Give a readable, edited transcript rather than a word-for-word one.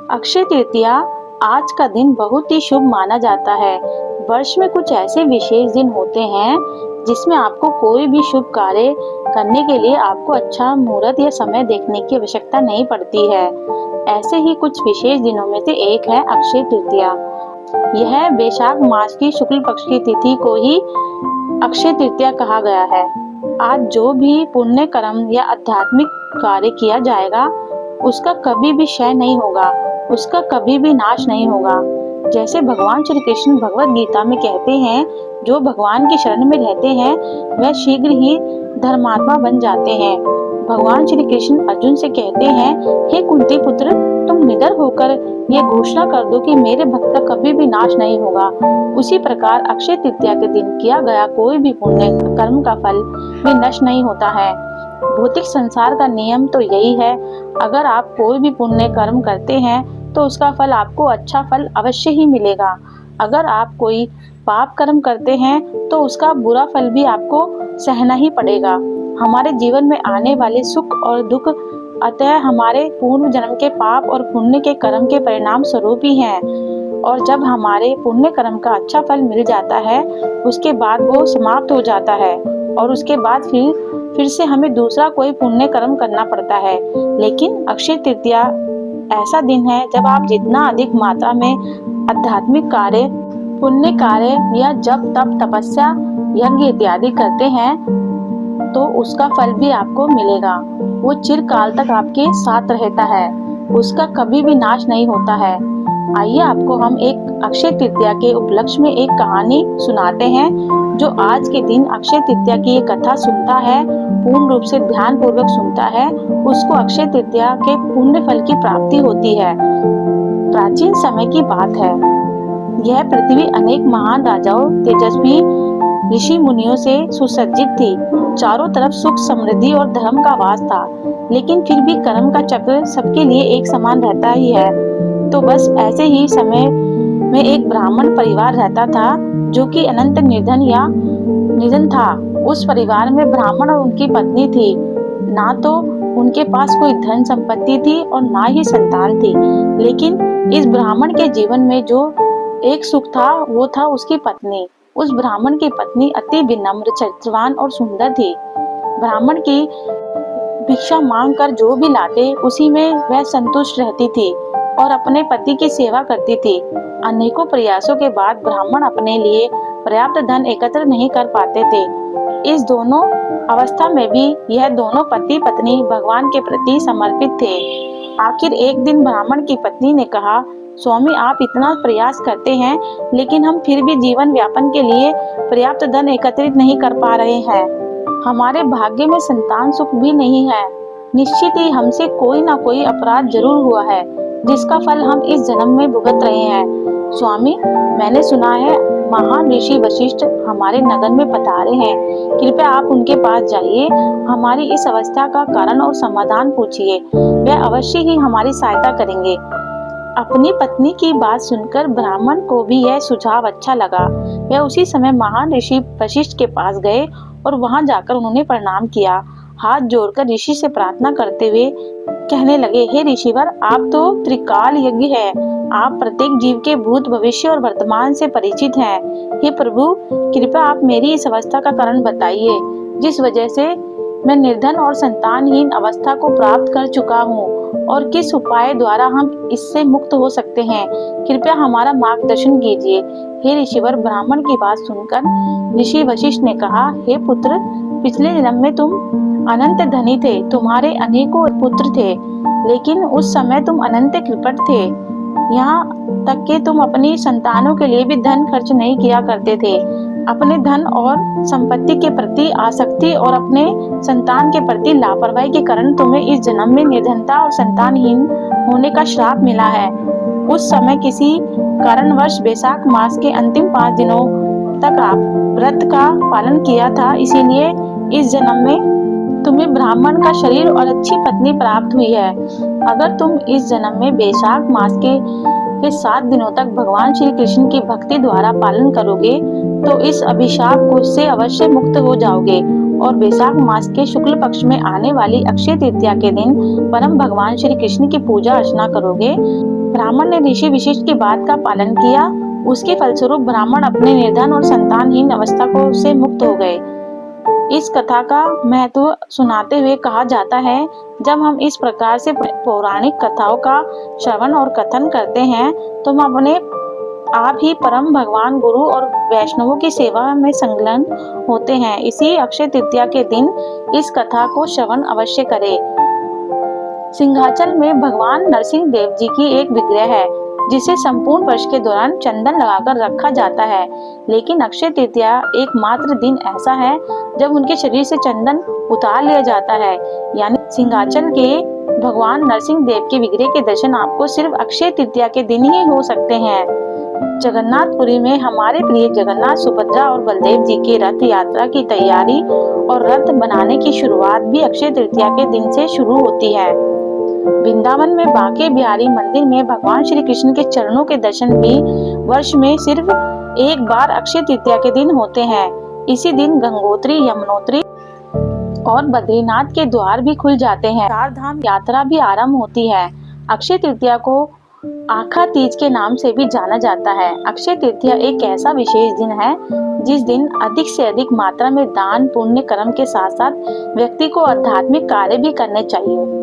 अक्षय तृतीया आज का दिन बहुत ही शुभ माना जाता है। वर्ष में कुछ ऐसे विशेष दिन होते हैं जिसमें आपको कोई भी शुभ कार्य करने के लिए आपको अच्छा मुहूर्त या समय देखने की आवश्यकता नहीं पड़ती है। ऐसे ही कुछ विशेष दिनों में से एक है अक्षय तृतीया। यह वैशाख मास की शुक्ल पक्ष की तिथि को ही अक्षय तृतीया कहा गया है। आज जो भी पुण्य कर्म या आध्यात्मिक कार्य किया जाएगा उसका कभी भी क्षय नहीं होगा, उसका कभी भी नाश नहीं होगा। जैसे भगवान श्री कृष्ण भगवत गीता में कहते हैं, जो भगवान की शरण में रहते हैं वह शीघ्र ही धर्मात्मा बन जाते हैं। भगवान श्री कृष्ण अर्जुन से कहते हैं, हे कुंती पुत्र, तुम निडर होकर ये घोषणा कर दो कि मेरे भक्त का कभी भी नाश नहीं होगा। उसी प्रकार अक्षय तृतीया के दिन किया गया कोई भी पुण्य कर्म का फल भी नष्ट नहीं होता है। भौतिक संसार का नियम तो यही है, अगर आप कोई भी पुण्य कर्म करते हैं तो उसका फल आपको अच्छा फल अवश्य ही मिलेगा। अगर आप कोई पाप कर्म करते हैं तो उसका बुरा फल भी आपको सहना ही पड़ेगा। हमारे जीवन में आने वाले सुख और दुख अतः हमारे पूर्व जन्म के पाप और पुण्य के कर्म के परिणाम स्वरूप ही हैं। और जब हमारे पुण्य कर्म का अच्छा फल मिल जाता है उसके बाद वो समाप्त हो जाता है और उसके बाद फिर से हमें दूसरा कोई पुण्य कर्म करना पड़ता है। लेकिन अक्षय तृतीया ऐसा दिन है जब आप जितना अधिक मात्रा में आध्यात्मिक कार्य, पुण्य कार्य या जप तप तपस्या यज्ञ इत्यादि करते हैं तो उसका फल भी आपको मिलेगा। वो चिरकाल तक आपके साथ रहता है, उसका कभी भी नाश नहीं होता है। आइए आपको हम एक अक्षय तृतीया के उपलक्ष्य में एक कहानी सुनाते हैं। जो आज के दिन अक्षय तृतीया की ये कथा सुनता है, पूर्ण रूप से ध्यान पूर्वक सुनता है, उसको अक्षय तृतीया के पुण्य फल की प्राप्ति होती है। प्राचीन समय की बात है। यह पृथ्वी अनेक महान राजाओं, तेजस्वी ऋषि मुनियों से सुसज्जित थी। चारों तरफ सुख समृद्धि और धर्म का वास था, लेकिन फिर भी कर्म का चक्र सबके लिए एक समान रहता ही है। तो बस ऐसे ही समय में एक ब्राह्मण परिवार रहता था जो कि अनंत निर्धन था। उस परिवार में ब्राह्मण और उनकी पत्नी थी। ना तो उनके पास कोई धन संपत्ति थी और ना ही संतान थी, लेकिन इस ब्राह्मण के जीवन में जो एक सुख था वो था उसकी पत्नी। उस ब्राह्मण की पत्नी अति विनम्र, चरित्रवान और सुंदर थी। ब्राह्मण की भिक्षा मांग कर जो भी लाते उसी में वह संतुष्ट रहती थी और अपने पति की सेवा करती थी। अनेकों प्रयासों के बाद ब्राह्मण अपने लिए पर्याप्त धन एकत्र नहीं कर पाते थे। इस दोनों अवस्था में भी यह दोनों पति पत्नी भगवान के प्रति समर्पित थे। आखिर एक दिन ब्राह्मण की पत्नी ने कहा, स्वामी, आप इतना प्रयास करते हैं लेकिन हम फिर भी जीवन व्यापन के लिए पर्याप्त धन एकत्रित नहीं कर पा रहे हैं। हमारे भाग्य में संतान सुख भी नहीं है। निश्चित ही हमसे कोई ना कोई अपराध जरूर हुआ है जिसका फल हम इस जन्म में भुगत रहे हैं। स्वामी, मैंने सुना है महान ऋषि वशिष्ठ हमारे नगर में पधारे हैं। कृपया आप उनके पास जाइए, हमारी इस अवस्था का कारण और समाधान पूछिए, वह अवश्य ही हमारी सहायता करेंगे। अपनी पत्नी की बात सुनकर ब्राह्मण को भी यह सुझाव अच्छा लगा। वह उसी समय महान ऋषि वशिष्ठ के पास गए और वहां जाकर उन्होंने प्रणाम किया। हाथ जोड़कर ऋषि से प्रार्थना करते हुए कहने लगे, हे ऋषिवर, आप तो त्रिकाल यज्ञ है। आप प्रत्येक जीव के भूत, भविष्य और वर्तमान से परिचित हैं। हे प्रभु, कृपया आप मेरी इस अवस्था का कारण बताइए जिस वजह से मैं निर्धन और संतानहीन अवस्था को प्राप्त कर चुका हूँ, और किस उपाय द्वारा हम इससे मुक्त हो सकते हैं। कृपया हमारा मार्गदर्शन कीजिए। हे ऋषिवर, ब्राह्मण की बात सुनकर ऋषि वशिष्ठ ने कहा, हे पुत्र, पिछले जन्म में तुम अनंत धनी थे, तुम्हारे अनेकों पुत्र थे, लेकिन उस समय तुम अनंत कृपण थे। यहाँ तक कि तुम अपनी संतानों के लिए भी धन खर्च नहीं किया करते थे। अपने धन और संपत्ति के प्रति आसक्ति और अपने संतान के प्रति लापरवाही के कारण तुम्हें इस जन्म में निर्धनता और संतानहीन होने का श्राप मिला है। उस समय किसी कारणवश वैशाख मास के अंतिम 5 दिनों तक आप व्रत का पालन किया था, इसीलिए इस जन्म में तुम्हें ब्राह्मण का शरीर और अच्छी पत्नी प्राप्त हुई है। अगर तुम इस जन्म में वैशाख मास के 7 दिनों तक भगवान श्री कृष्ण की भक्ति द्वारा पालन करोगे तो इस अभिशाप को से अवश्य मुक्त हो जाओगे और वैशाख मास के शुक्ल पक्ष में आने वाली अक्षय तृतीया के दिन परम भगवान श्री कृष्ण की पूजा अर्चना करोगे ब्राह्मण ने ऋषि वशिष्ठ की बात का पालन किया। उसके फलस्वरूप ब्राह्मण अपने निर्धन और संतानहीन अवस्था को से मुक्त हो गए। इस कथा का महत्व सुनाते हुए कहा जाता है, जब हम इस प्रकार से पौराणिक कथाओं का श्रवण और कथन करते हैं तो हम अपने आप ही परम भगवान गुरु और वैष्णवों की सेवा में संलग्न होते हैं। इसी अक्षय तृतीया के दिन इस कथा को श्रवण अवश्य करें। सिंहाचल में भगवान नरसिंह देव जी की एक विग्रह है, जिसे संपूर्ण वर्ष के दौरान चंदन लगाकर रखा जाता है, लेकिन अक्षय तृतीया एकमात्र दिन ऐसा है जब उनके शरीर से चंदन उतार लिया जाता है। यानी सिंहाचल के भगवान नरसिंह देव के विग्रह के दर्शन आपको सिर्फ अक्षय तृतीया के दिन ही हो सकते हैं। जगन्नाथपुरी में हमारे प्रिय जगन्नाथ, सुभद्रा और बलदेव जी के रथ यात्रा की तैयारी और रथ बनाने की शुरुआत भी अक्षय तृतीया के दिन से शुरू होती है। वृंदावन में बांके बिहारी मंदिर में भगवान श्री कृष्ण के चरणों के दर्शन भी वर्ष में सिर्फ एक बार अक्षय तृतीया के दिन होते हैं। इसी दिन गंगोत्री, यमुनोत्री और बद्रीनाथ के द्वार भी खुल जाते हैं। चार धाम यात्रा भी आरंभ होती है। अक्षय तृतीया को आखा तीज के नाम से भी जाना जाता है। अक्षय तृतीया एक ऐसा विशेष दिन है जिस दिन अधिक से अधिक मात्रा में दान पुण्य कर्म के साथ साथ व्यक्ति को आध्यात्मिक कार्य भी करने चाहिए।